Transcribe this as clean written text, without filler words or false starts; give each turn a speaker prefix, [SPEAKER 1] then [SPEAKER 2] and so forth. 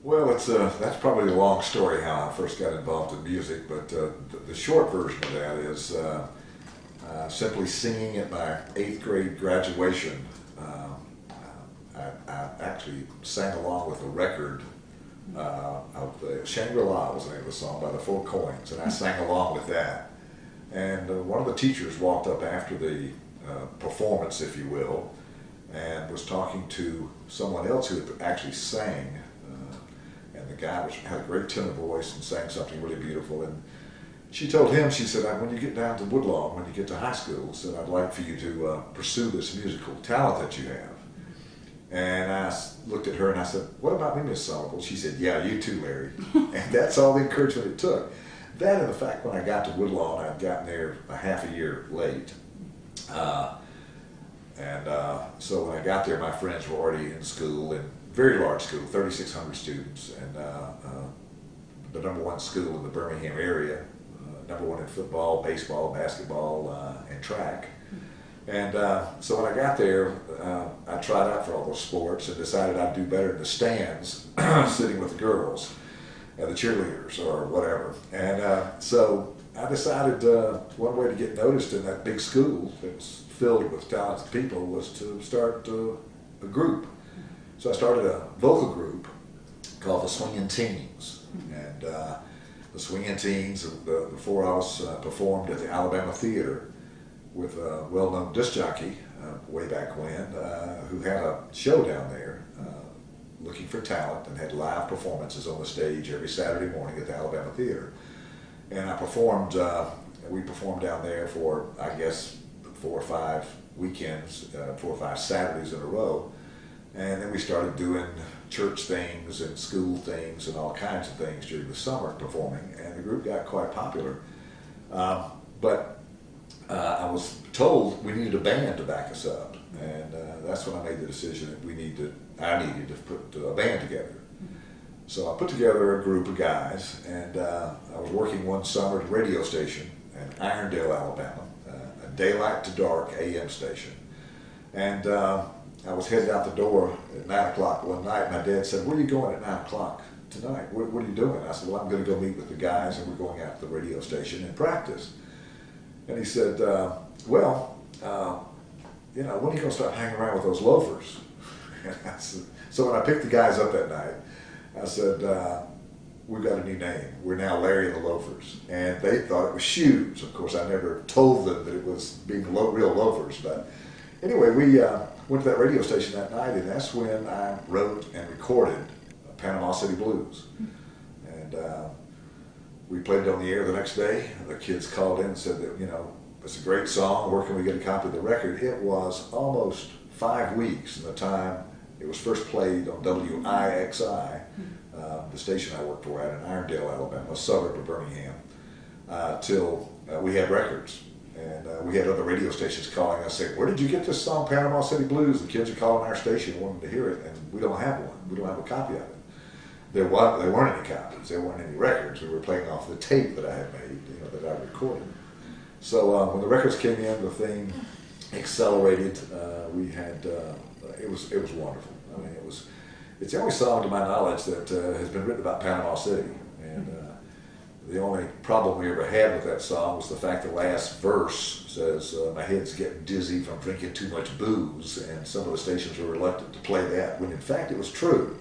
[SPEAKER 1] Well, that's probably a long story how I first got involved in music, but the short version of that is simply singing at my 8th grade graduation. I actually sang along with a record of the Shangri-La was the name of the song by the Four Coins, and I sang along with that. And one of the teachers walked up after the performance, if you will, and was talking to someone else who had actually sang. And the guy had a great tenor voice and sang something really beautiful. And she told him, she said, when you get down to Woodlawn, when you get to high school, said, I'd like for you to pursue this musical talent that you have. And I looked at her and I said, what about me, Miss Somerville? She said, yeah, you too, Larry. And that's all the encouragement it took. That and the fact when I got to Woodlawn, I'd gotten there a half a year late. So when I got there, my friends were already in school, and very large school, 3,600 students, and the #1 school in the Birmingham area, #1 in football, baseball, basketball, and track. And so when I got there, I tried out for all those sports and decided I'd do better in the stands, sitting with the girls and the cheerleaders or whatever. And so I decided one way to get noticed in that big school that was filled with talented people was to start a group. So I started a vocal group called the Swingin' Teens. And the Swingin' Teens, before I was performed at the Alabama Theater with a well-known disc jockey way back when, who had a show down there looking for talent and had live performances on the stage every Saturday morning at the Alabama Theater. And I performed, we performed down there for, I guess, 4 or 5 weekends, 4 or 5 Saturdays in a row. And then we started doing church things and school things and all kinds of things during the summer performing, and the group got quite popular. But I was told we needed a band to back us up, and that's when I made the decision that I needed to put a band together. So I put together a group of guys, and I was working one summer at a radio station in Irondale, Alabama, a daylight to dark AM station. And I was headed out the door at 9 o'clock one night. My dad said, where are you going at 9 o'clock tonight? What are you doing? I said, well, I'm going to go meet with the guys, and we're going out to the radio station and practice. And he said, well, when are you going to start hanging around with those loafers? And I said, so when I picked the guys up that night, I said, we've got a new name. We're now Larry and the Loafers. And they thought it was shoes. Of course, I never told them that it was being real loafers. But anyway, we went to that radio station that night, and that's when I wrote and recorded Panama City Blues. And we played it on the air the next day. The kids called in and said that, it's a great song. Where can we get a copy of the record? It was almost 5 weeks from the time it was first played on WIXI, the station I worked for out in Irondale, Alabama, a suburb of Birmingham, till we had records. And we had other radio stations calling us saying, where did you get this song, Panama City Blues? The kids are calling our station wanting to hear it, and we don't have one. We don't have a copy of it. There weren't any copies. There weren't any records. We were playing off the tape that I had made, that I recorded. So when the records came in, the thing accelerated. We had, it was wonderful. I mean, it's the only song to my knowledge that has been written about Panama City. And the only problem we ever had with that song was the fact the last verse says, my head's getting dizzy from drinking too much booze, and some of the stations were reluctant to play that, when in fact it was true.